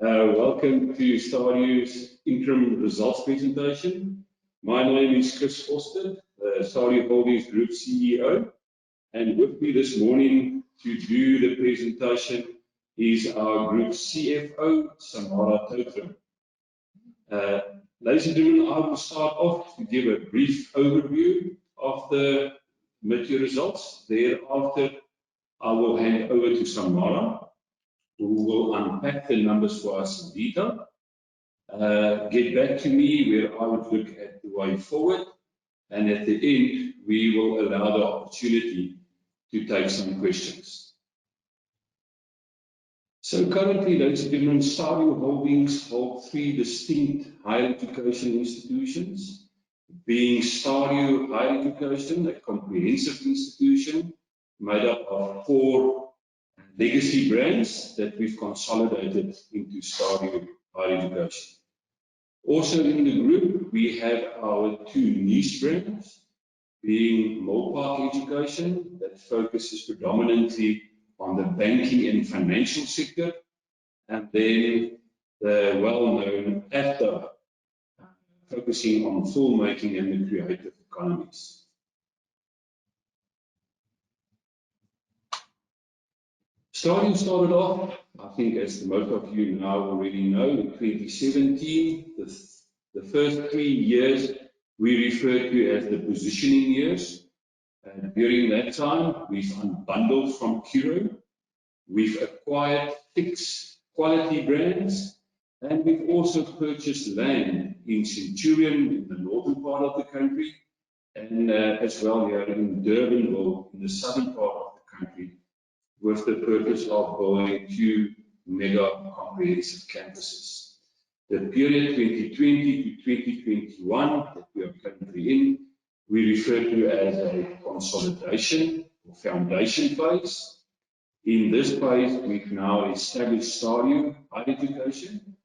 Welcome to Stadio's interim results presentation. My name is Chris Foster, the STADIO Holdings Group CEO, and with me this morning to do the presentation is our Group CFO, Samara Totram. Ladies and gentlemen, I will start off to give a brief overview of the mid-year results. Thereafter, I will hand over to Samara, who will unpack the numbers for us in detail, get back to me where I would look at the way forward, and at the end, we will allow the opportunity to take some questions. So currently, ladies and gentlemen, STADIO Holdings hold three distinct higher education institutions, being STADIO Higher Education, a comprehensive institution made up of 4 legacy brands that we've consolidated into STADIO Higher Education. Also in the group, we have our 2 niche brands, being Millpark Education, that focuses predominantly on the banking and financial sector, and then the well-known AFTA, focusing on filmmaking and the creative economies. STADIO started off, I think as most of you now already know, in 2017. The first 3 years we refer to as the positioning years. And during that time, we've unbundled from Curo, we've acquired 6 quality brands, and we've also purchased land in Centurion in the northern part of the country, and as well here in Durbanville in the southern part of the country, with the purpose of building 2 mega comprehensive campuses. The period 2020 to 2021 that we are currently in, we refer to as a consolidation or foundation phase. In this phase, we've now established STADIO Higher Education,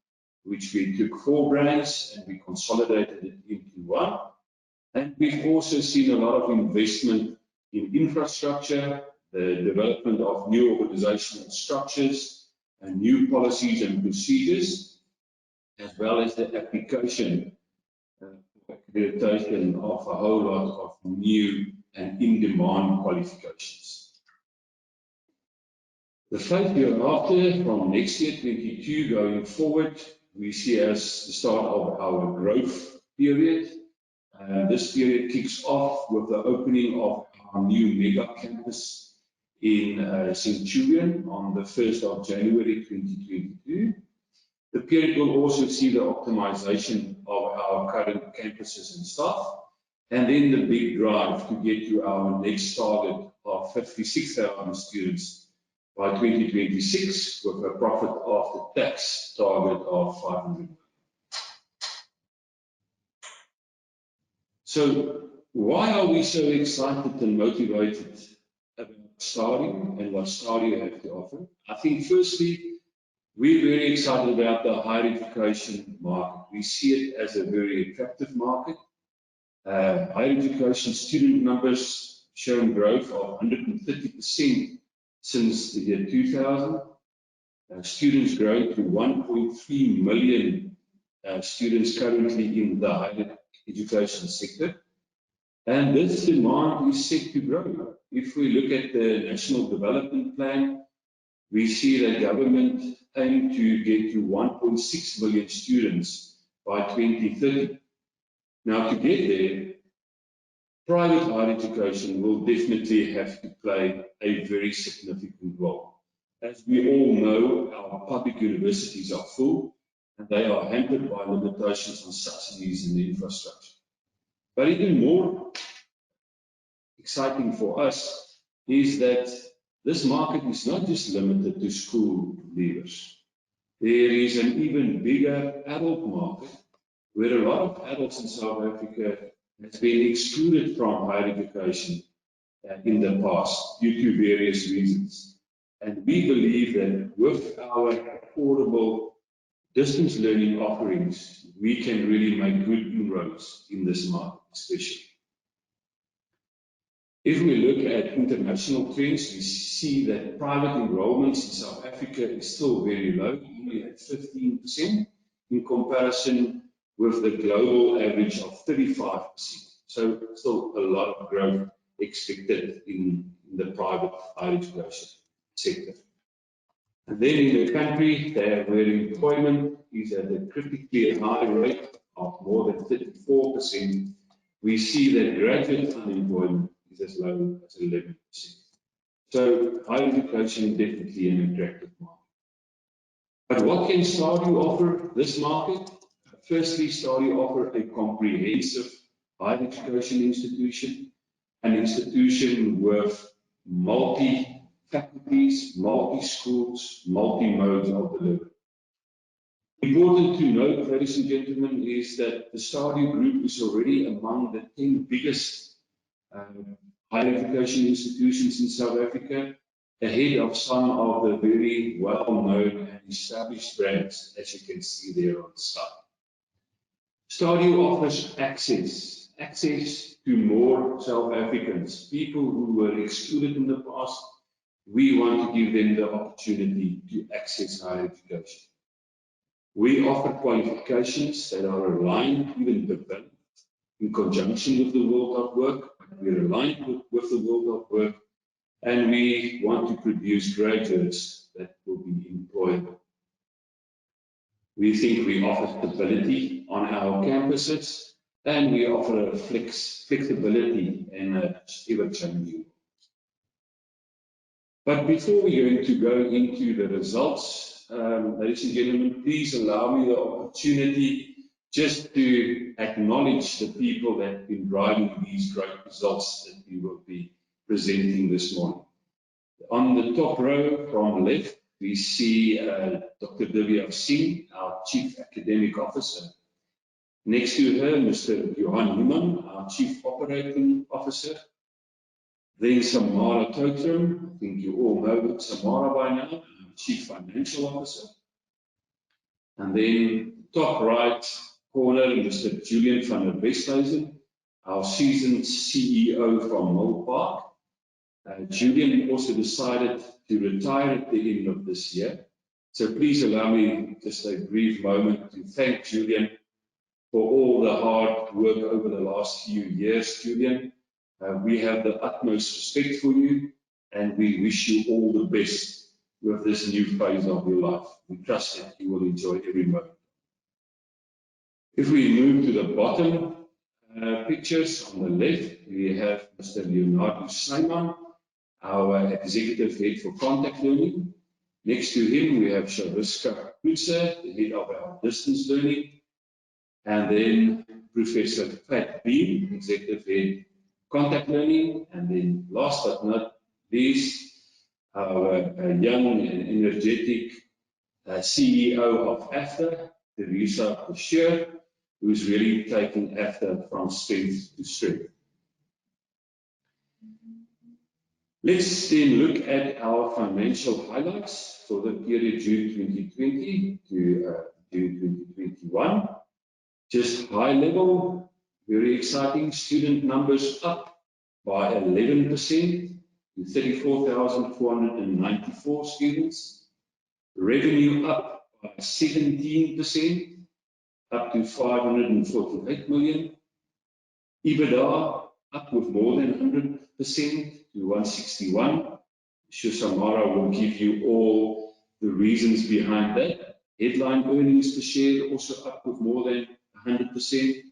which we took 4 brands and we consolidated it into 1. And we've also seen a lot of investment in infrastructure, the development of new organizational structures and new policies and procedures, as well as the application accreditation of a whole lot of new and in-demand qualifications. The phase hereafter, from next year, 22 going forward, we see as the start of our growth period. This period kicks off with the opening of our new mega campus in Centurion on the 1st of January 2022. The period will also see the optimization of our current campuses and staff, and then the big drive to get to our next target of 56,000 students by 2026, with a profit after tax target of 500 million. So why are we so excited and motivated about STADIO and what STADIO have to offer? I think firstly, we're very excited about the higher education market. We see it as a very attractive market. Higher education student numbers showing growth of 130% since the year 2000. Students growing to 1.3 million students currently in the higher education sector. And this demand is set to grow. If we look at the National Development Plan, we see that government aim to get to 1.6 million students by 2030. Now, to get there, private higher education will definitely have to play a very significant role. As we all know, our public universities are full and they are hampered by limitations on subsidies and infrastructure. But even more exciting for us is that this market is not just limited to school leavers. There is an even bigger adult market where a lot of adults in South Africa have been excluded from higher education in the past due to various reasons. And we believe that with our affordable distance learning offerings, we can really make good inroads in this market, especially. If we look at international trends, we see that private enrollments in South Africa is still very low, only at 15%, in comparison with the global average of 35%. So still a lot of growth expected in the private higher education sector. And then in the country, where employment is at a critically high rate of more than 34%, we see that graduate unemployment is as low as 11%. So higher education definitely an attractive market. But what can STADIO offer this market? Firstly, STADIO offer a comprehensive higher education institution, an institution with multi-faculties, multi-schools, multi-modes of delivery. Important to note, ladies and gentlemen, is that the STADIO Group is already among the 10 biggest higher education institutions in South Africa, ahead of some of the very well-known and established brands, as you can see there on the slide. STADIO offers access to more South Africans, people who were excluded in the past. We want to give them the opportunity to access higher education. We offer qualifications that are aligned, even developed, in conjunction with the world of work. We're aligned with the world of work, and we want to produce graduates that will be employable. We think we offer stability on our campuses, and we offer a flexibility in a ever-changing. But before we're going to go into the results, ladies and gentlemen, please allow me the opportunity just to acknowledge the people that have been driving these great results that we will be presenting this morning. On the top row from left, we see Dr. Divya Singh, our Chief Academic Officer. Next to her, Mr. Johan Human, our Chief Operating Officer. Then Samara Totrum, I think you all know Samara by now, our Chief Financial Officer. And then top right corner, Mr. Julian van der Westhuizen, our seasoned CEO from Mill Park. Julian also decided to retire at the end of this year. So please allow me just a brief moment to thank Julian for all the hard work over the last few years, Julian. We have the utmost respect for you, and we wish you all the best with this new phase of your life. We trust that you will enjoy every moment. If we move to the bottom pictures on the left, we have Mr. Leonardo Snyman, our Executive Head for Contact Learning. Next to him, we have Shariska Kutzer, the Head of our Distance Learning. And then Professor Pat Beam, Executive Head Contact Learning. And then last but not least, our young and energetic CEO of AFTA, Teresa Bashir, who is really taking AFTA from strength to strength. Let's then look at our financial highlights for the period June 2020 to June 2021. Just high level, very exciting. Student numbers up by 11% to 34,494 students. Revenue up by 17%, up to 548 million. EBITDA up with more than 100% to 161. Samara will give you all the reasons behind that. Headline earnings per share also up with more than 100%.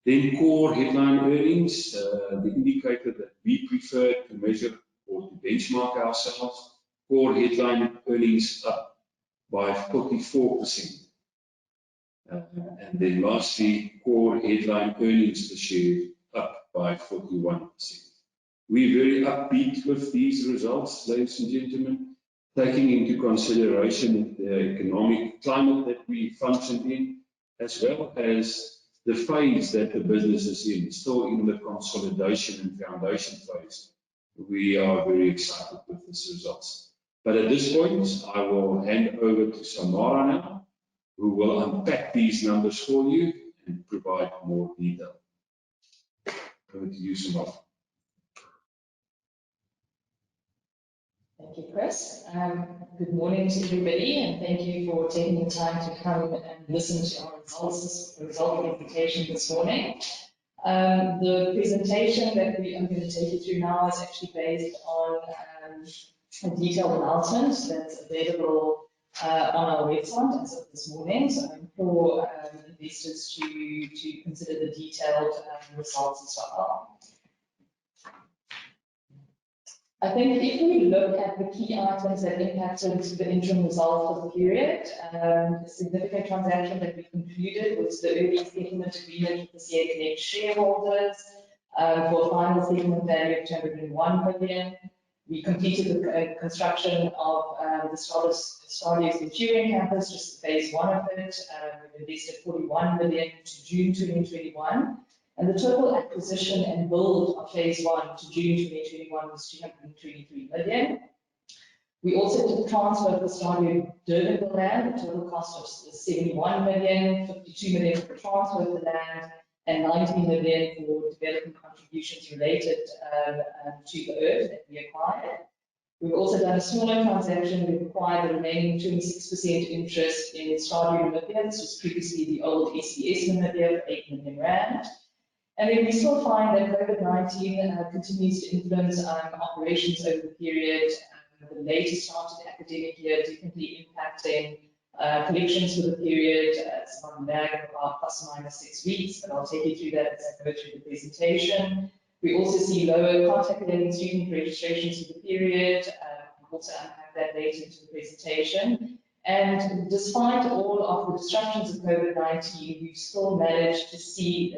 Then core headline earnings, the indicator that we prefer to measure or to benchmark ourselves. Core headline earnings up by 44%. And then lastly, core headline earnings per share up by 41%. We're very upbeat with these results, ladies and gentlemen, taking into consideration the economic climate that we function in, as well as the phase that the business is in, still in the consolidation and foundation phase. We are very excited with these results. But at this point, I will hand over to Samara now, who will unpack these numbers for you and provide more detail. Over to you, Samara. Thank you, Chris. Good morning to everybody, and thank you for taking the time to come and listen to our result presentation this morning. The presentation that I'm going to take you through now is actually based on a detailed announcement that's available on our website as of this morning. So I'm for investors to consider the detailed results as well. I think if we look at the key items that impacted the interim result for the period, a significant transaction that we concluded was the early settlement agreement with the CA Connect shareholders for a final settlement value of 201 million. We completed the construction of the STADIO Centurion campus, just phase one of it. We've invested 41 million to June 2021. And the total acquisition and build of phase one to June 2021 was 223 million. We also did transfer of the STADIO Durbanville land, a total cost of 71 million, 52 million for the transfer of the land, and 19 million for development contributions related to the earth that we acquired. We've also done a smaller transaction. We've acquired the remaining 26% interest in STADIO Namibia. This was previously the old SBS Namibia for 8 million rand. And then we still find that COVID-19 continues to influence operations over the period. The later started academic year definitely impacting collections for the period. It's on lag of about plus or minus 6 weeks, but I'll take you through that as I go through the presentation. We also see lower contact lending student registrations for the period. We'll also unpack that later into the presentation. And despite all of the disruptions of COVID-19, we've still managed to seek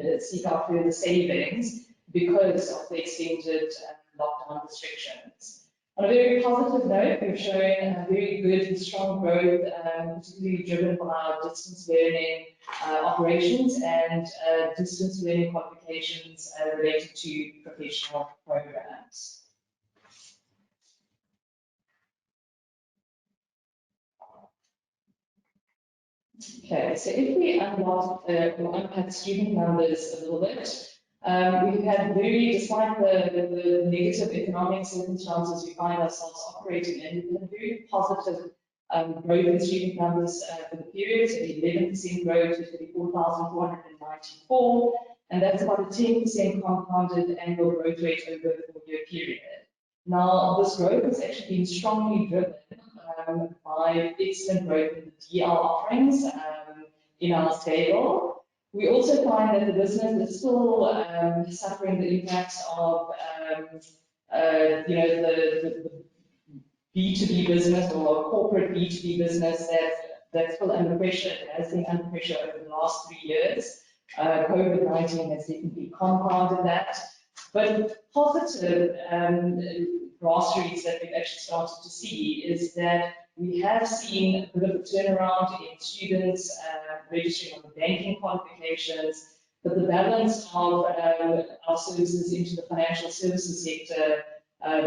out further savings because of the extended lockdown restrictions. On a very positive note, we've shown a very good and strong growth, particularly driven by our distance learning operations and distance learning qualifications related to professional programs. Okay, so if we unpack student numbers a little bit, we've had despite the negative economic circumstances we find ourselves operating in, we've had very positive growth in student numbers for the period, so 11% growth to 34,494, and that's about a 10% compounded annual growth rate over a 4-year period. Now, this growth has actually been strongly driven by excellent growth in the DL offerings in our stable. We also find that the business is still suffering the impacts of the B2B business or corporate B2B business that's still under pressure. It has been under pressure over the last 3 years. COVID-19 has definitely compounded that. But positive grassroots that we've actually started to see is that we have seen a bit of a turnaround in students registering on the banking qualifications, but the balance of our services into the financial services sector,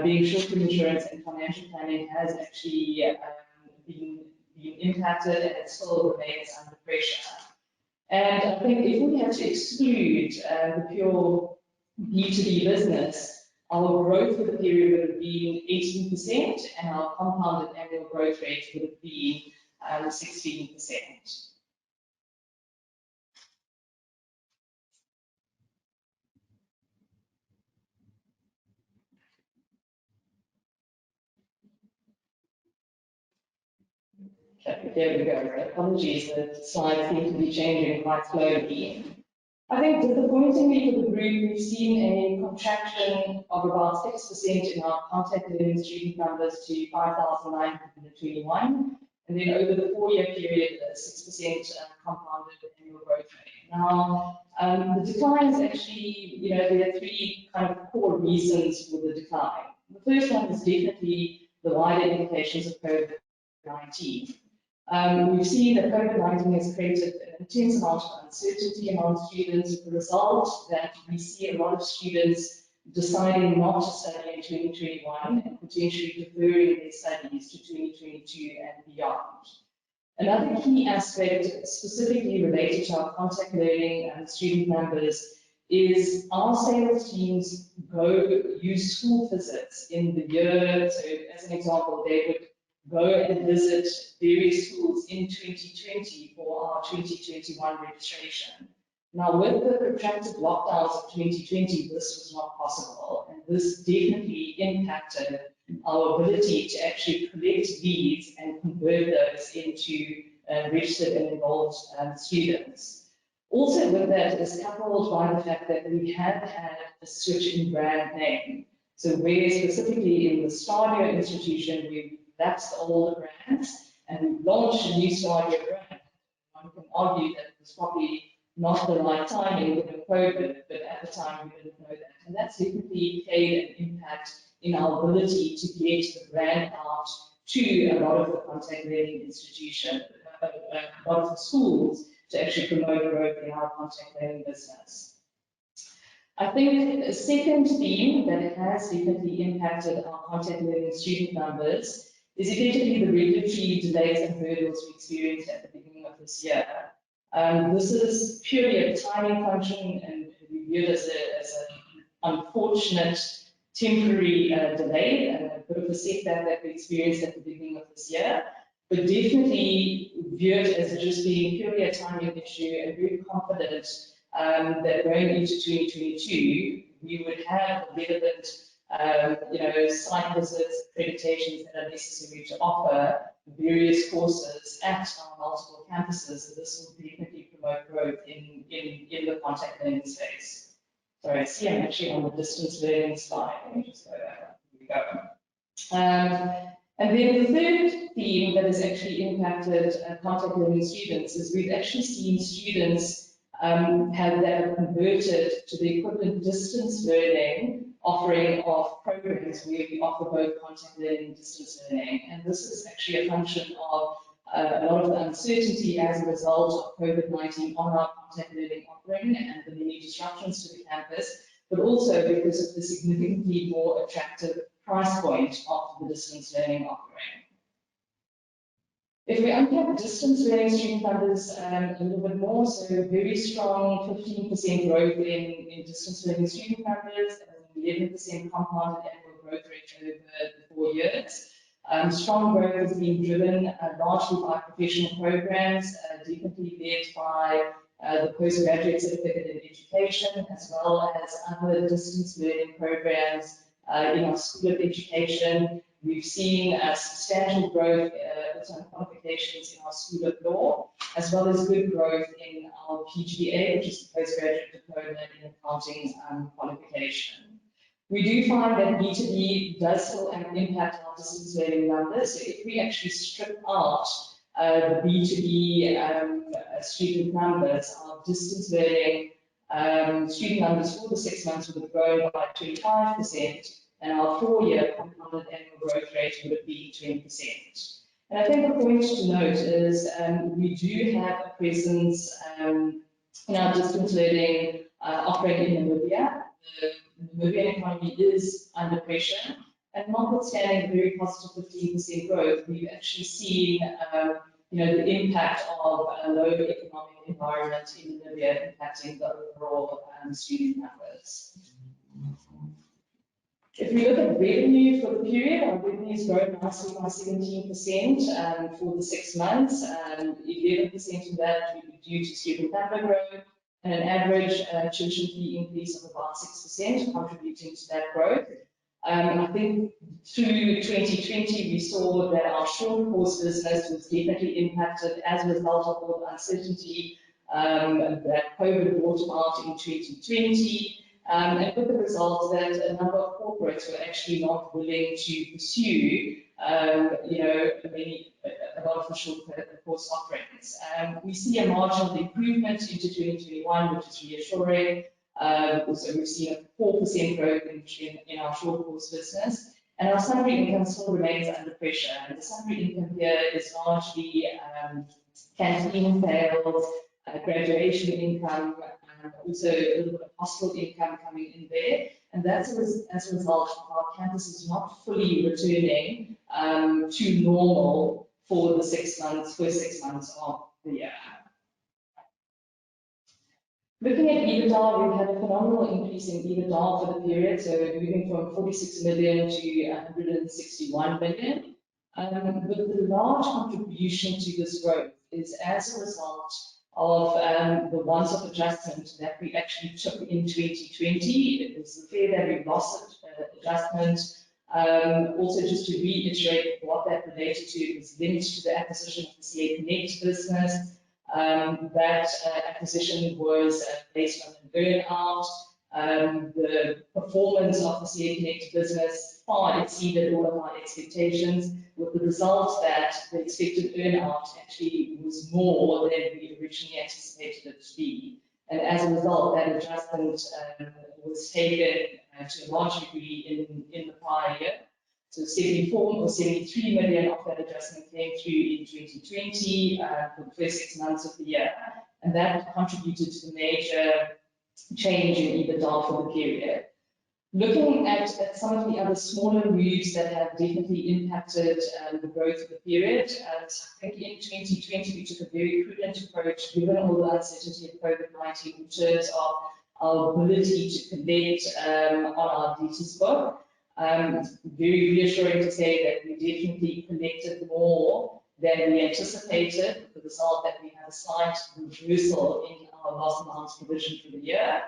being short-term insurance and financial planning, has actually been impacted and it still remains under pressure. And I think if we had to exclude the pure B2B business, our growth for the period would have been 18% and our compounded annual growth rate would have been 16%. Okay, there we go. Apologies, the slides seem to be changing quite slowly. I think disappointingly for the group, we've seen a contraction of about 6% in our contact learning student numbers to 5,921, and then over the 4-year period, a 6% compounded annual growth rate. Now, the decline is actually, there are 3 kind of core reasons for the decline. The first one is definitely the wider implications of COVID-19. We've seen that COVID-19 has created an intense amount of uncertainty among students, with the result that we see a lot of students deciding not to study in 2021 and potentially deferring their studies to 2022 and beyond. Another key aspect specifically related to our contact learning and student numbers is our sales teams go use school visits in the year. So as an example, they would go and visit various schools in 2020 for our 2021 registration. Now, with the protracted lockdowns of 2020, this was not possible, and this definitely impacted our ability to actually collect leads and convert those into registered and enrolled students. Also with that is coupled by the fact that we have had a switch in brand name. So where specifically in the STADIO institution, we've lapsed the older brands and we've launched a new STADIO brand. One can argue that it was probably not the right timing given COVID, but at the time we didn't know that. And that's definitely played an impact in our ability to get the brand out to a lot of the contact learning institutions, a lot of the schools, to actually promote growth in our contact learning business. I think a second theme that has definitely impacted our contact learning student numbers is effectively the regulatory delays and hurdles we experienced at the beginning of this year. This is purely a timing function and we view it as an unfortunate temporary delay and a bit of a setback that we experienced at the beginning of this year, but definitely view it as just being purely a timing issue and very confident that going into 2022, we would have relevant site visits, accreditations that are necessary to offer various courses at our multiple campuses. And this will definitely promote growth in the contact learning space. Sorry, I see I'm actually on the distance learning slide. Let me just go back. Here we go. And then the third theme that has actually impacted contact learning students is we've actually seen students have converted to the equivalent distance learning offering of programs where we offer both contact learning and distance learning. And this is actually a function of a lot of the uncertainty as a result of COVID-19 on our contact learning offering and the many disruptions to the campus, but also because of the significantly more attractive price point of the distance learning offering. If we unpack distance learning student numbers a little bit more, so very strong 15% growth in distance learning student numbers, 11% compounded annual growth rate over the 4 years. Strong growth has been driven largely by professional programs, definitely led by the postgraduate certificate in education, as well as other distance learning programs in our School of Education. We've seen substantial growth in qualifications in our School of Law, as well as good growth in our PGDA, which is the postgraduate diploma in accounting qualification. We do find that B2B does still impact our distance learning numbers. So if we actually strip out the B2B student numbers, our distance learning student numbers for the 6 months would have grown by 25%, and our 4-year compounded annual growth rate would have been 20%. And I think the point to note is we do have a presence in our distance learning offering in Namibia. The Namibian economy is under pressure, and notwithstanding the very positive 15% growth, we've actually seen the impact of a low economic environment in Namibia impacting the overall student numbers. If we look at revenue for the period, our revenue has grown nicely by 17% for the 6 months. 11% of that will be due to student number growth, and an average tuition fee increase of about 6% contributing to that growth. I think through 2020, we saw that our short course business was definitely impacted as a result of all the uncertainty that COVID brought about in 2020. And with the result that a number of corporates were actually not willing to pursue, a lot of the short course offerings. We see a marginal improvement into 2021, which is reassuring. Also, we've seen a 4% growth in our short course business, and our salary income still remains under pressure. And the salary income here is largely canteen sales, graduation income, also a little bit of hostel income coming in there. And that's as a result of our campuses not fully returning to normal for the first 6 months of the year. Looking at EBITDA, we've had a phenomenal increase in EBITDA for the period, so moving from 46 million to 161 million. But the large contribution to this growth is as a result of the once-off adjustment that we actually took in 2020. It was the fair value loss adjustment. Also, just to reiterate what that related to, it was linked to the acquisition of the CA Connect business. That acquisition was based on an earn-out. The performance of the CA Connect business far exceeded all of our expectations, with the result that the expected earn-out actually was more than we originally anticipated it to be. And as a result, that adjustment was taken to a large degree in the prior year. So 74 or 73 million of that adjustment came through in 2020 for the first 6 months of the year, and that contributed to the major change in EBITDA for the period. Looking at some of the other smaller moves that have definitely impacted the growth of the period, I think in 2020 we took a very prudent approach given all the uncertainty of COVID-19 in terms of our ability to collect on our debtors book. Very reassuring to say that we definitely collected more than we anticipated, with the result that we had a slight reversal in our loss allowance provision for the year.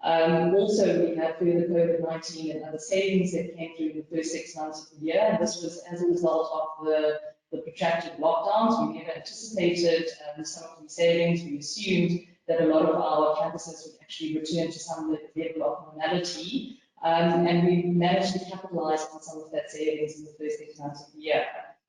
Also, we had further COVID-19 and other savings that came through in the first 6 months of the year, and this was as a result of the protracted lockdowns. We never anticipated some of these savings. We assumed that a lot of our campuses would actually return to some level of normality. And we managed to capitalize on some of that savings in the first 6 months of the year.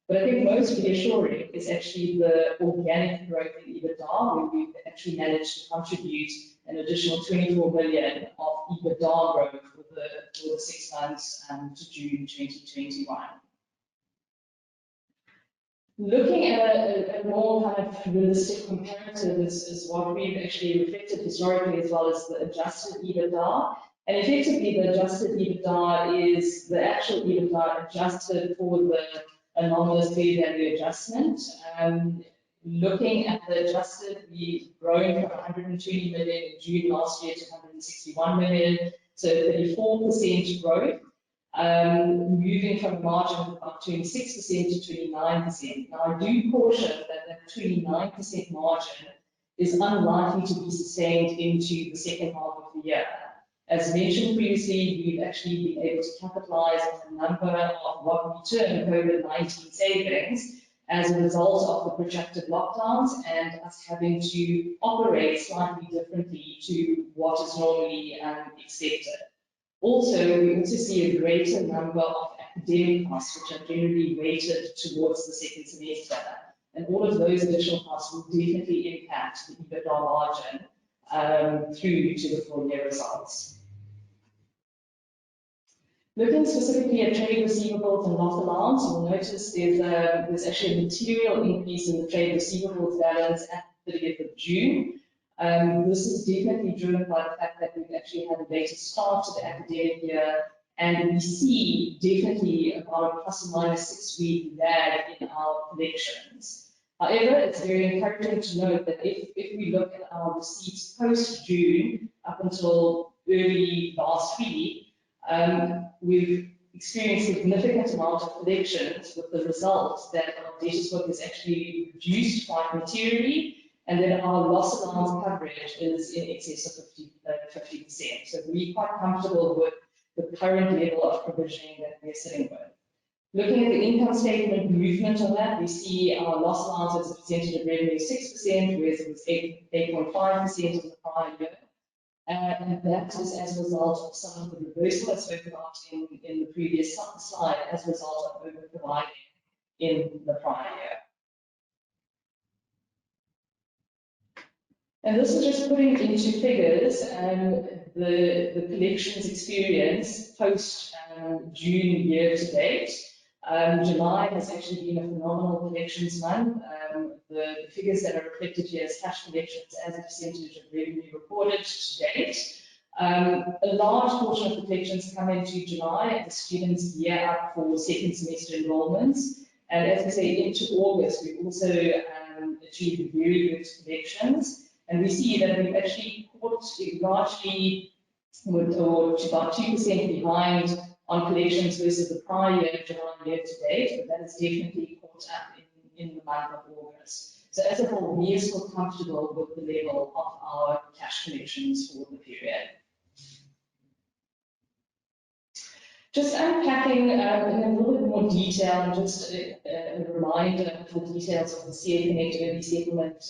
But I think most reassuring is actually the organic growth in EBITDA, where we've actually managed to contribute an additional 24 million of EBITDA growth for the 6 months to June 2021. Looking at a more kind of realistic comparative is what we've actually reflected historically, as well as the adjusted EBITDA. And effectively, the adjusted EBITDA is the actual EBITDA adjusted for the anomalous fair value adjustment. Looking at the adjusted, we've grown from 120 million in June last year to 161 million, so 34% growth, moving from a margin of about 26% to 29%. Now, I do caution that that 29% margin is unlikely to be sustained into the second half of the year. As mentioned previously, we've actually been able to capitalize on a number of what we term COVID-19 savings as a result of the protracted lockdowns and us having to operate slightly differently to what is normally expected. Also, we also see a greater number of academic costs, which are generally weighted towards the second semester. And all of those additional costs will definitely impact the EBITDA margin through to the full year results. Looking specifically at trade receivables and loss allowance, you'll notice there's actually a material increase in the trade receivables balance at the 30th of June. This is definitely driven by the fact that we've actually had a later start to the academic year, and we see definitely about a plus or minus 6 week lag in our collections. However, it's very encouraging to note that if we look at our receipts post-June up until early last week, we've experienced a significant amount of collections, with the result that our debtors book is actually reduced quite materially, and then our loss allowance coverage is in excess of 50%. So we're quite comfortable with the current level of provisioning that we're sitting with. Looking at the income statement movement on that, we see our loss allowance as a percentage of revenue 6%, whereas it was 8.5% in the prior year. And that is as a result of some of the reversal I spoke about in the previous slide, as a result of over-providing in the prior year. And this is just putting into figures the collections experience post June year to date. July has actually been a phenomenal collections month. The figures that are reflected here as cash collections as a percentage of revenue recorded to date. A large portion of the collections come into July as students gear up for second semester enrollments. And as I say, into August, we've also achieved very good collections. And we see that we've actually caught largely or about 2% behind on collections versus the prior year, July year to date, but that is definitely caught up in the month of August. So as a whole, we are still comfortable with the level of our cash collections for the period. Just unpacking in a little bit more detail, and just a reminder of the details of the CA Connect early settlement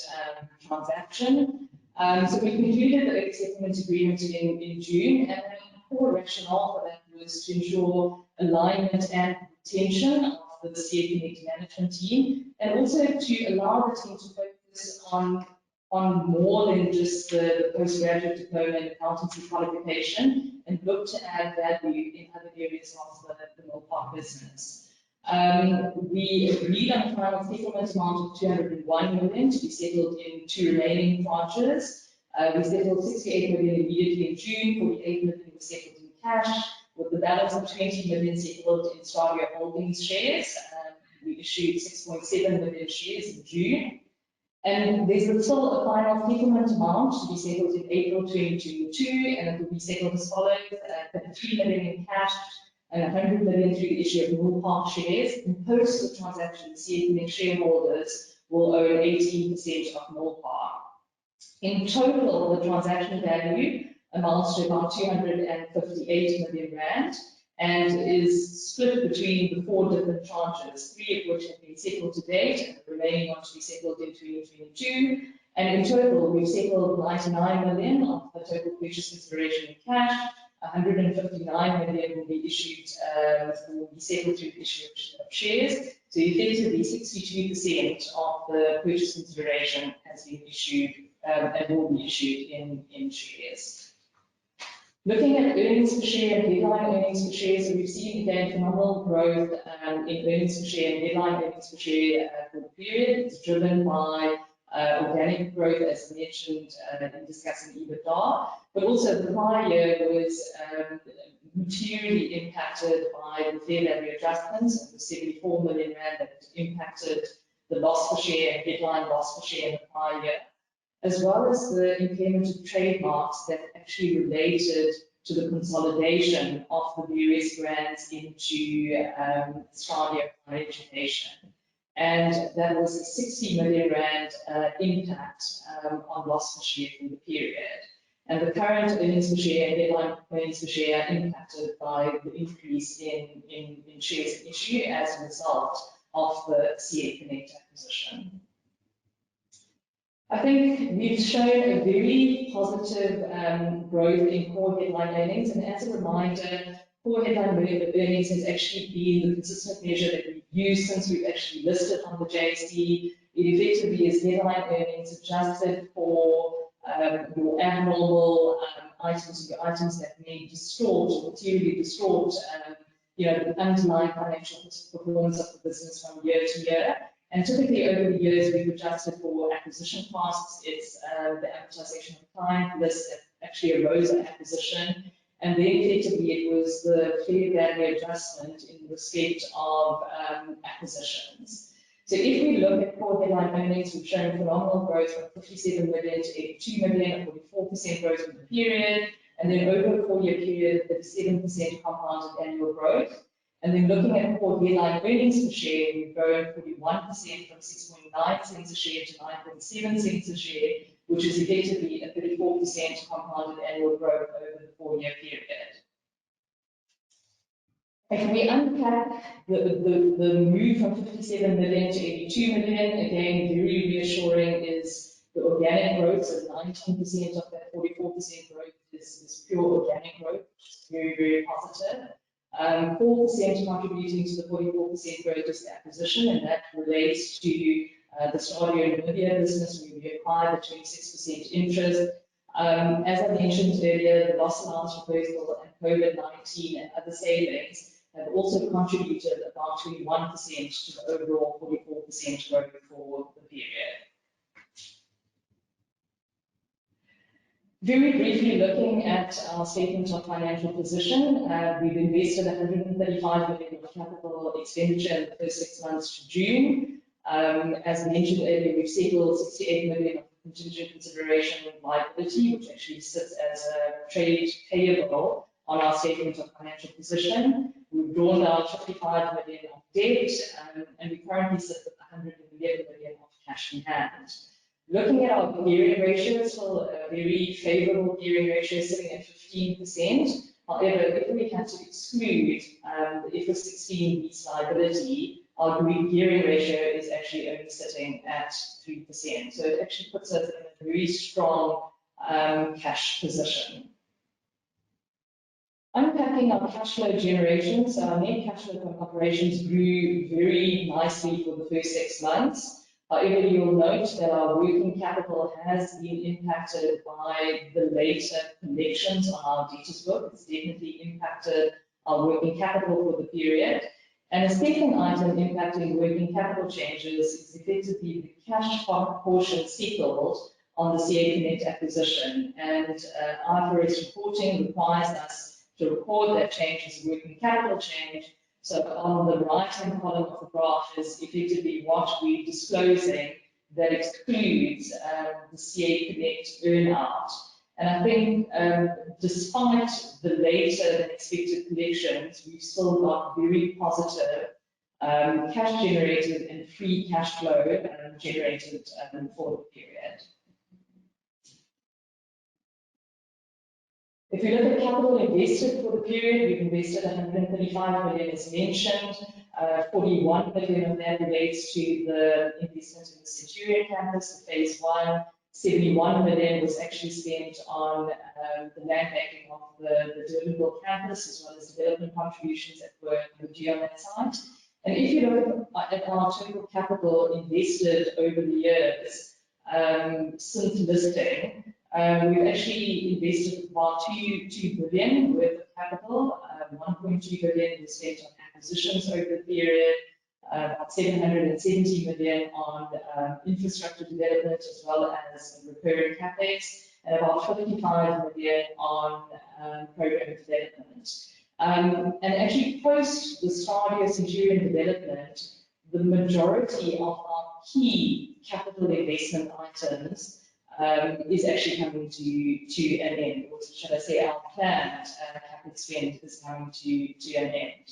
transaction. So we concluded the early settlement agreement in June, and the core rationale for that was to ensure alignment and retention of the CA Connect management team, and also to allow the team to focus on more than just the postgraduate diploma and accountancy qualification, and look to add value in other areas of the Mill Park business. We agreed on a final settlement amount of 201 million to be settled in 2 remaining tranches. We settled 68 million immediately in June, 48 million was settled in cash, with the balance of 20 million settled in STADIO Holdings shares. We issued 6.7 million shares in June. And there's still a final settlement amount to be settled in April 2022, and it will be settled as follows: 3 million in cash and 100 million through the issue of Mill Park shares. And post the transaction, the CA Connect shareholders will own 18% of Mill Park. In total, the transaction value amounts to about 258 million rand, and is split between the 4 different tranches, 3 of which have been settled to date, and the remaining one to be settled in 2022. And in total, we've settled 99 million of the total purchase consideration in cash. 159 million will be issued, will be settled through the issue of shares. So effectively, 62% of the purchase consideration has been issued and will be issued in shares. Looking at earnings per share and headline earnings per share, so we've seen again phenomenal growth in earnings per share and headline earnings per share for the period. It's driven by organic growth, as mentioned in discussing EBITDA, but also the prior year was materially impacted by the fair value adjustments of the 74 million rand that impacted the loss per share and headline loss per share in the prior year, as well as the impairment of trademarks that actually related to the consolidation of the various brands into STADIO Higher Education. And that was a 60 million rand impact on loss per share for the period. And the current earnings per share and headline earnings per share are impacted by the increase in shares in issue as a result of the CA Connect acquisition. I think we've shown a very positive growth in core headline earnings, and as a reminder, core headline earnings has actually been the consistent measure that we've used since we've actually listed on the JSE. It effectively is headline earnings adjusted for your abnormal items, your items that may distort or materially distort the underlying financial performance of the business from year to year. And typically over the years, we've adjusted for acquisition costs. It's the amortization of client lists that actually arose at acquisition. And then effectively it was the fair value adjustment in respect of acquisitions. So if we look at core headline earnings, we've shown phenomenal growth from 57 million to 82 million, a 44% growth in the period. And then over a 4-year period, 37% compounded annual growth. And then looking at core headline earnings per share, we've grown 41% from 6.9 cents a share to 9.7 cents a share, which is effectively a 34% compounded annual growth over the 4-year period. If we unpack the move from 57 million to 82 million, again, very reassuring is the organic growth. So 19% of that 44% growth is pure organic growth, which is very, very positive. 4% contributing to the 44% growth is the acquisition, and that relates to the STADIO Namibia business, where we acquired the 26% interest. As I mentioned earlier, the loss allowance reversal and COVID-19 and other savings have also contributed about 21% to the overall 44% growth for the period. Very briefly looking at our statement of financial position, we've invested 135 million of capital expenditure in the first 6 months to June. As mentioned earlier, we've settled 68 million of contingent consideration liability, which actually sits as a trade payable on our statement of financial position. We've drawn down 55 million of debt, and we currently sit with 111 million of cash in hand. Looking at our gearing ratio, still a very favorable gearing ratio, sitting at 15%. However, if we had to exclude the IFRS 16 lease liability, our gearing ratio is actually only sitting at 3%. So it actually puts us in a very strong cash position. Unpacking our cash flow generation, so our net cash flow from operations grew very nicely for the first 6 months. However, you'll note that our working capital has been impacted by the later collections on our debtors book. It's definitely impacted our working capital for the period. And a second item impacting working capital changes is effectively the cash portion settled on the CA Connect acquisition. And IFRS reporting requires us to record that change as a working capital change. So on the right-hand column of the graph is effectively what we're disclosing that excludes the CA Connect earn-out. And I think despite the later than expected collections, we've still got very positive cash generated and free cash flow generated for the period. If we look at capital invested for the period, we've invested 135 million as mentioned. 41 million of that relates to the investment in the Centurion campus, the phase 1. 71 million was actually spent on the land banking of the Durbanville campus, as well as development contributions that were due on that site. And if you look at our total capital invested over the years since listing, we've actually invested about 2 billion worth of capital. 1.2 billion was spent on acquisitions over the period, about 770 million on infrastructure development, as well as recurring capex, and about 55 million on program development. And actually, post the STADIO Centurion development, the majority of our key capital investment items is actually coming to an end, or should I say our planned capital spend is coming to an end.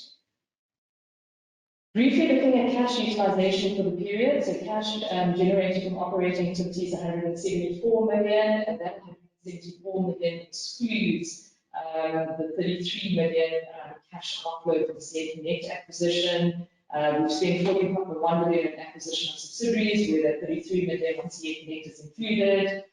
Briefly looking at cash utilization for the period, so cash generated from operating activities 174 million, and that 174 million excludes the 33 million cash outflow for the CA Connect acquisition. We've spent 40.1 million in acquisition of subsidiaries, where that 33 million on CA Connect is included.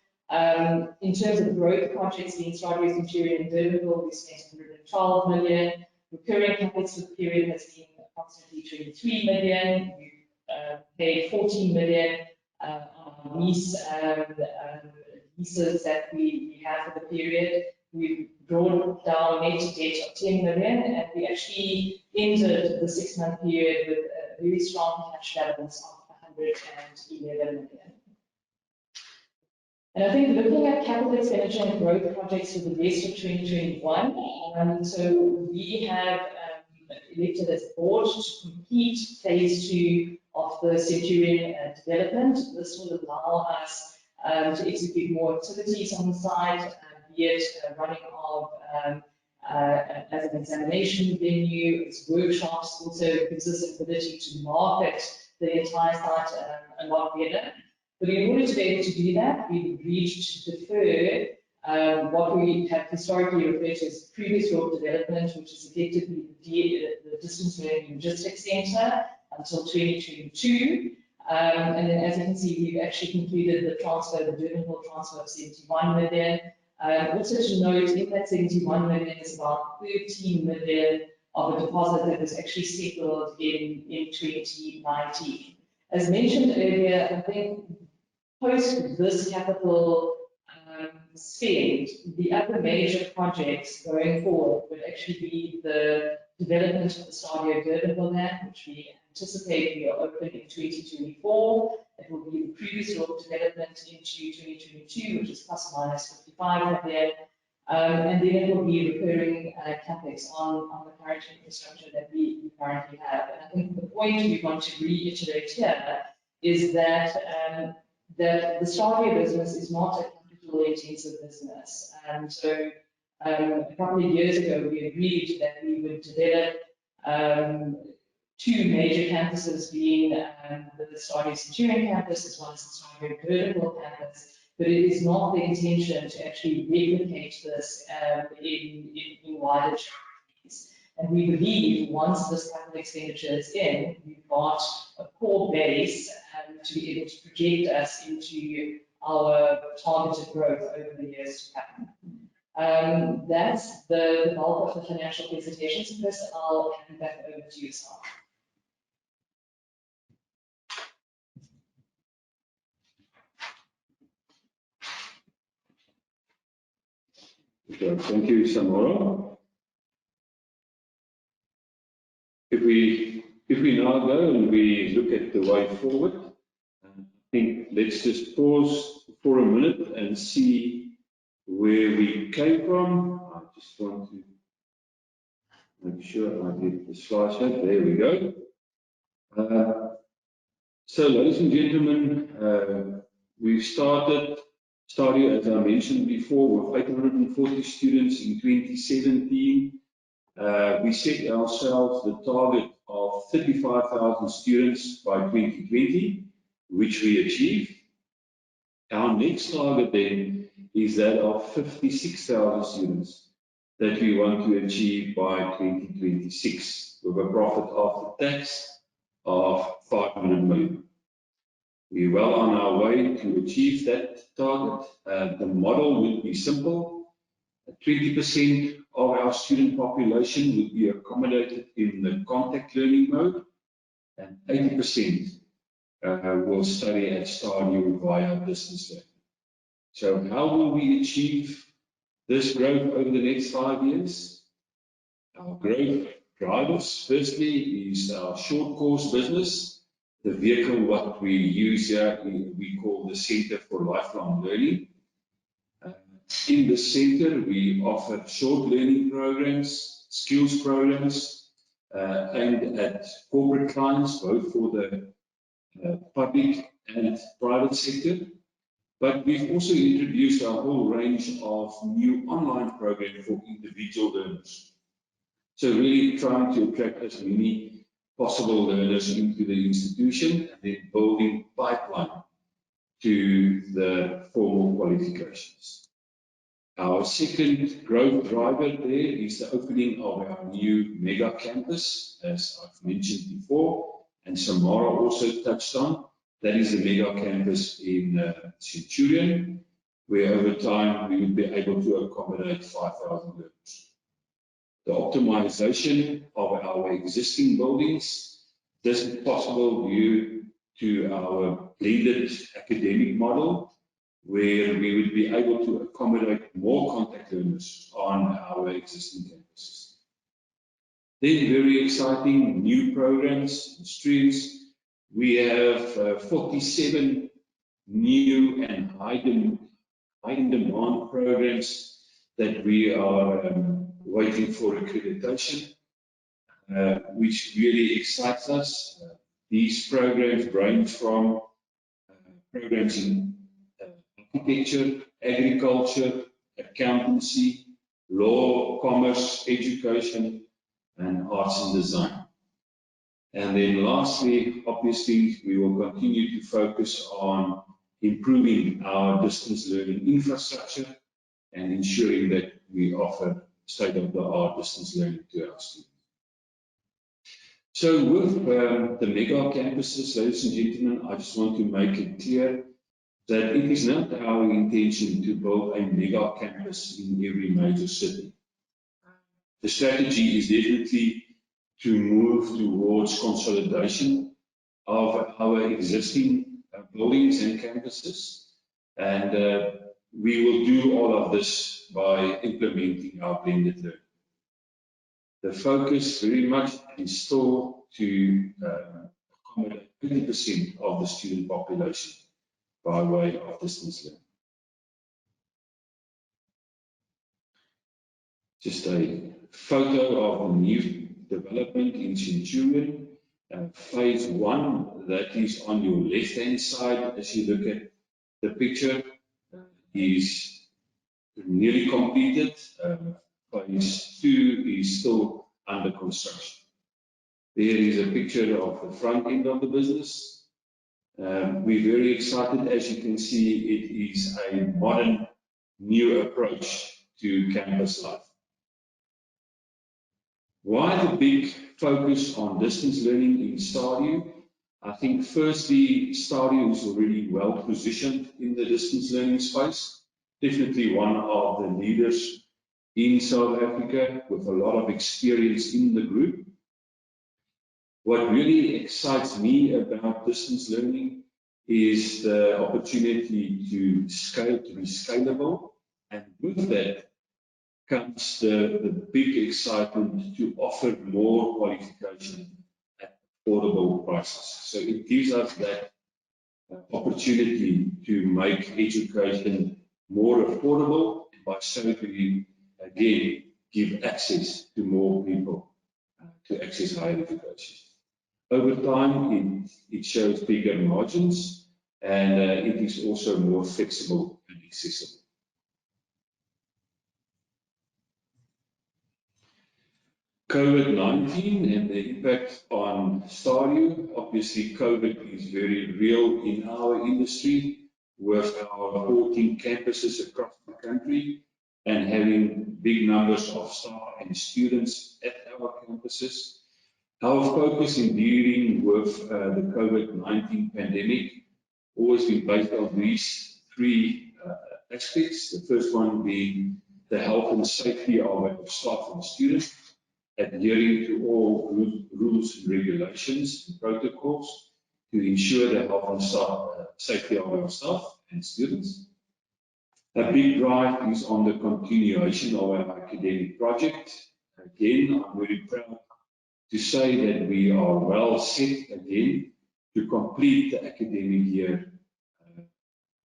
In terms of growth projects being STADIO Centurion and Durbanville, we spent 112 million. Recurring capex for the period has been approximately 23 million. We've paid 14 million on our leases that we have for the period. We've drawn down net debt of 10 million, and we actually entered the 6-month period with a very strong cash balance of 111 million. And I think looking at capital expenditure and growth projects for the rest of 2021, so we have elected as a board to complete phase 2 of the Centurion development. This will allow us to execute more activities on the site, be it running of as an examination venue, as workshops, also gives us the ability to market the entire site a lot better. But in order to be able to do that, we've agreed to defer what we have historically referred to as previous work development, which is effectively the distance learning logistics centre until 2022. And then, as you can see, we've actually completed the transfer, the Durbanville transfer of 71 million. Also to note, in that 71 million is about 13 million of a deposit that was actually settled in 2019. As mentioned earlier, I think post this capital spend, the other major projects going forward would actually be the development of the STADIO Durbanville land, which we anticipate we are open in 2024. It will be the previous work development into 2022, which is plus or minus 55 million. And then it will be recurring capex on the current infrastructure that we currently have. And I think the point we want to reiterate here is that that the STADIO business is not a capital intensive business. And so a couple of years ago, we agreed that we would develop two major campuses, being the STADIO Centurion campus as well as the STADIO Vertical campus. But it is not the intention to actually replicate this in wider geographies. And we believe once this capital expenditure is in, we've got a core base to be able to project us into our targeted growth over the years to come. That's the bulk of the financial presentation. So Chris, I'll hand back over to you, Sam. Okay, thank you, Samora. If we now go and we look at the way forward, I think let's just pause for a minute and see where we came from. I just want to make sure I get the slideshow. There we go. So, ladies and gentlemen, we started STADIO, as I mentioned before, with 840 students in 2017. We set ourselves the target of 35,000 students by 2020, which we achieved. Our next target then is that of 56,000 students that we want to achieve by 2026, with a profit after tax of 500 million. We're well on our way to achieve that target. The model would be simple. 20% of our student population would be accommodated in the contact learning mode, and 80% will study at STADIO via distance learning. So how will we achieve this growth over the next 5 years? Our growth drivers, firstly, is our short course business. The vehicle what we use here, we call the Centre for Lifelong Learning. In the centre, we offer short learning programs, skills programs, aimed at corporate clients, both for the public and private sector. But we've also introduced a whole range of new online programs for individual learners. So really trying to attract as many possible learners into the institution and then building pipeline to the formal qualifications. Our second growth driver there is the opening of our new mega campus, as I've mentioned before, and Samara also touched on. That is the mega campus in Centurion, where over time we will be able to accommodate 5,000 learners. The optimization of our existing buildings, this is possible due to our blended academic model, where we would be able to accommodate more contact learners on our existing campuses. Then very exciting new programs and streams. We have 47 new and high demand programs that we are waiting for accreditation, which really excites us. These programs range from programs in architecture, agriculture, accountancy, law, commerce, education, and arts and design. And then lastly, obviously, we will continue to focus on improving our distance learning infrastructure and ensuring that we offer state-of-the-art distance learning to our students. So with the mega campuses, ladies and gentlemen, I just want to make it clear that it is not our intention to build a mega campus in every major city. The strategy is definitely to move towards consolidation of our existing buildings and campuses, and we will do all of this by implementing our blended learning. The focus very much is still to accommodate 20% of the student population by way of distance learning. Just a photo of the new development in Centurion, phase 1, that is on your left-hand side as you look at the picture is nearly completed. Phase 2 is still under construction. There is a picture of the front end of the business. We're very excited. As you can see, it is a modern, new approach to campus life. Why the big focus on distance learning in STADIO? I think firstly, STADIO is already well positioned in the distance learning space. Definitely one of the leaders in South Africa with a lot of experience in the group. What really excites me about distance learning is the opportunity to be scalable, and with that comes the big excitement to offer more qualification at affordable prices. So it gives us that opportunity to make education more affordable, and by so doing, again, give access to more people to access higher education. Over time, it shows bigger margins, and it is also more flexible and accessible. COVID-19 and the impact on STADIO. Obviously, COVID is very real in our industry with our 14 campuses across the country and having big numbers of staff and students at our campuses. Our focus in dealing with the COVID-19 pandemic always been based on these three aspects. The first one being the health and safety of our staff and students, adhering to all rules and regulations and protocols to ensure the health and safety of our staff and students. A big drive is on the continuation of our academic project. Again, I'm very proud to say that we are well set again to complete the academic year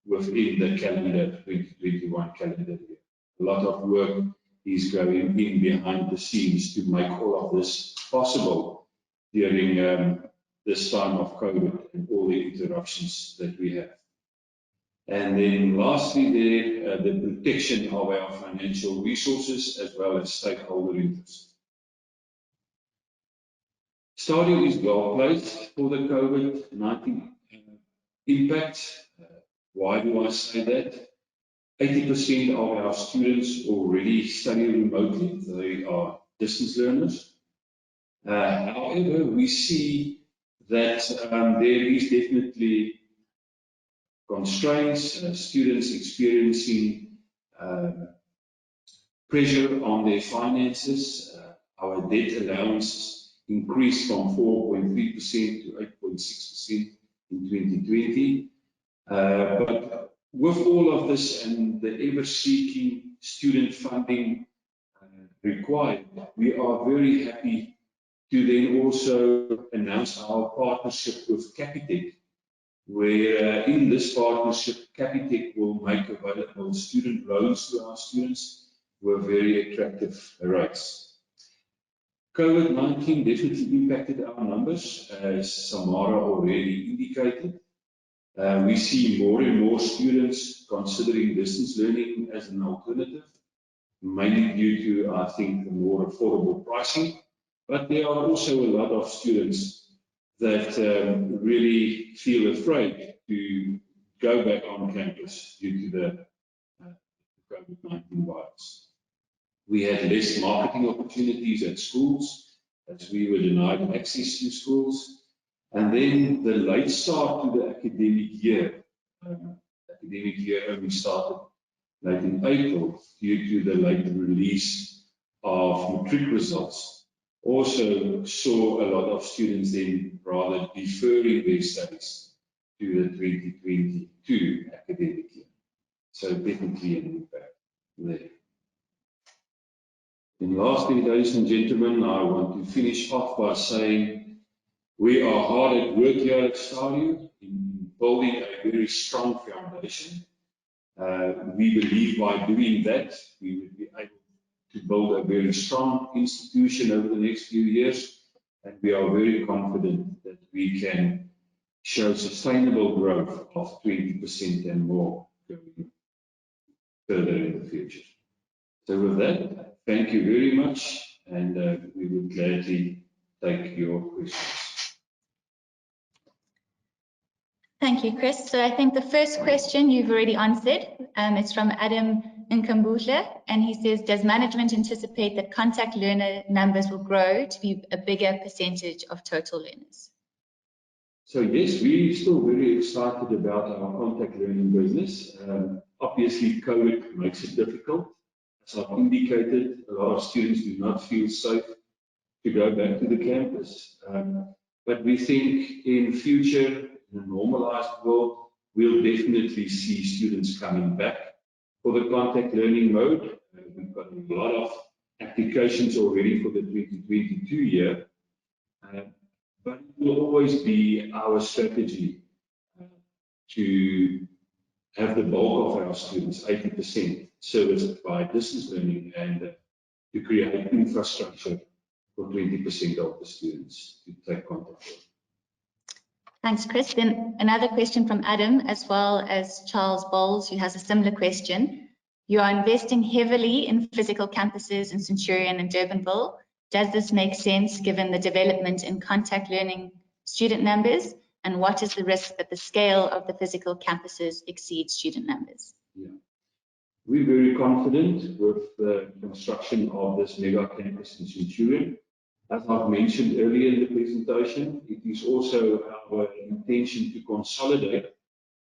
within the calendar 2021 calendar year. A lot of work is going in behind the scenes to make all of this possible during this time of COVID and all the interruptions that we have. And then lastly, the protection of our financial resources as well as stakeholder interests. STADIO is well placed for the COVID-19 impact. Why do I say that? 80% of our students already study remotely. They are distance learners. However, we see that there is definitely constraints, students experiencing pressure on their finances. Our debt allowance increased from 4.3% to 8.6% in 2020. But with all of this and the ever-seeking student funding required, we are very happy to then also announce our partnership with Capitec, where in this partnership, Capitec will make available student loans to our students with very attractive rates. COVID-19 definitely impacted our numbers, as Samara already indicated. We see more and more students considering distance learning as an alternative, mainly due to, I think, the more affordable pricing. But there are also a lot of students that really feel afraid to go back on campus due to the COVID-19 virus. We had less marketing opportunities at schools as we were denied access to schools. And then the late start to the academic year only started late in April due to the late release of matric results. Also saw a lot of students then rather deferring their studies to the 2022 academic year. So definitely an impact there. And lastly, ladies and gentlemen, I want to finish off by saying we are hard at work here at STADIO in building a very strong foundation. We believe by doing that, we will be able to build a very strong institution over the next few years, and we are very confident that we can show sustainable growth of 20% and more going further in the future. So with that, thank you very much, and we would gladly take your questions. Thank you, Chris. So I think the first question you've already answered. It's from Adam Nkambule, and he says, does management anticipate that contact learner numbers will grow to be a bigger percentage of total learners? So yes, we're still very excited about our contact learning business. Obviously, COVID makes it difficult. As I've indicated, a lot of students do not feel safe to go back to the campus. But we think in future, in a normalized world, we'll definitely see students coming back for the contact learning mode. We've got a lot of applications already for the 2022 year. But it will always be our strategy to have the bulk of our students, 80%, serviced by distance learning, and to create infrastructure for 20% of the students to take contact. Thanks, Chris. Then another question from Adam, as well as Charles Bowles, who has a similar question. You are investing heavily in physical campuses in Centurion and Durbanville. Does this make sense given the development in contact learning student numbers? And what is the risk that the scale of the physical campuses exceeds student numbers? Yeah. We're very confident with the construction of this mega campus in Centurion. As I've mentioned earlier in the presentation, it is also our intention to consolidate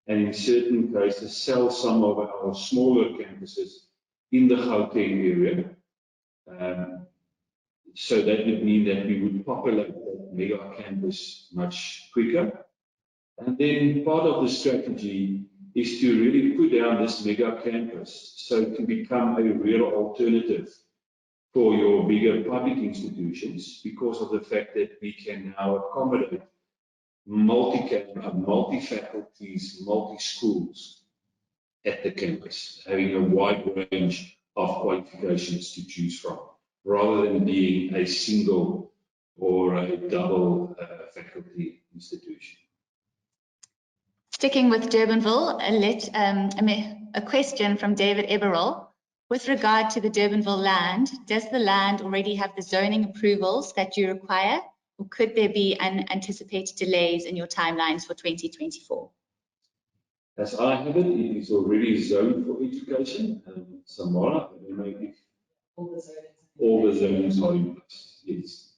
and in certain cases sell some of our smaller campuses in the Gauteng area. So that would mean that we would populate that mega campus much quicker. And then part of the strategy is to really put down this mega campus so to become a real alternative for your bigger public institutions, because of the fact that we can now accommodate multi-faculties, multi-schools at the campus, having a wide range of qualifications to choose from, rather than being a single or a double faculty institution. Sticking with Durbanville, a question from David Eberol. With regard to the Durbanville land, does the land already have the zoning approvals that you require, or could there be unanticipated delays in your timelines for 2024? As I have it, it is already zoned for education. Samara, I don't know if all the zones are in place. Yes.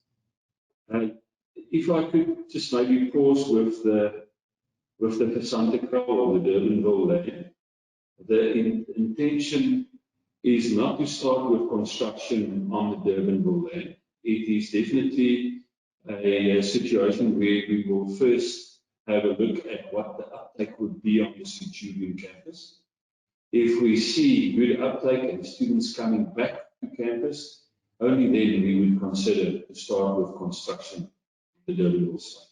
If I could just maybe pause with the Vesantikra or the Durbanville land, the intention is not to start with construction on the Durbanville land. It is definitely a situation where we will first have a look at what the uptake would be on the Centurion campus. If we see good uptake and students coming back to campus, only then we would consider to start with construction on the Durbanville site.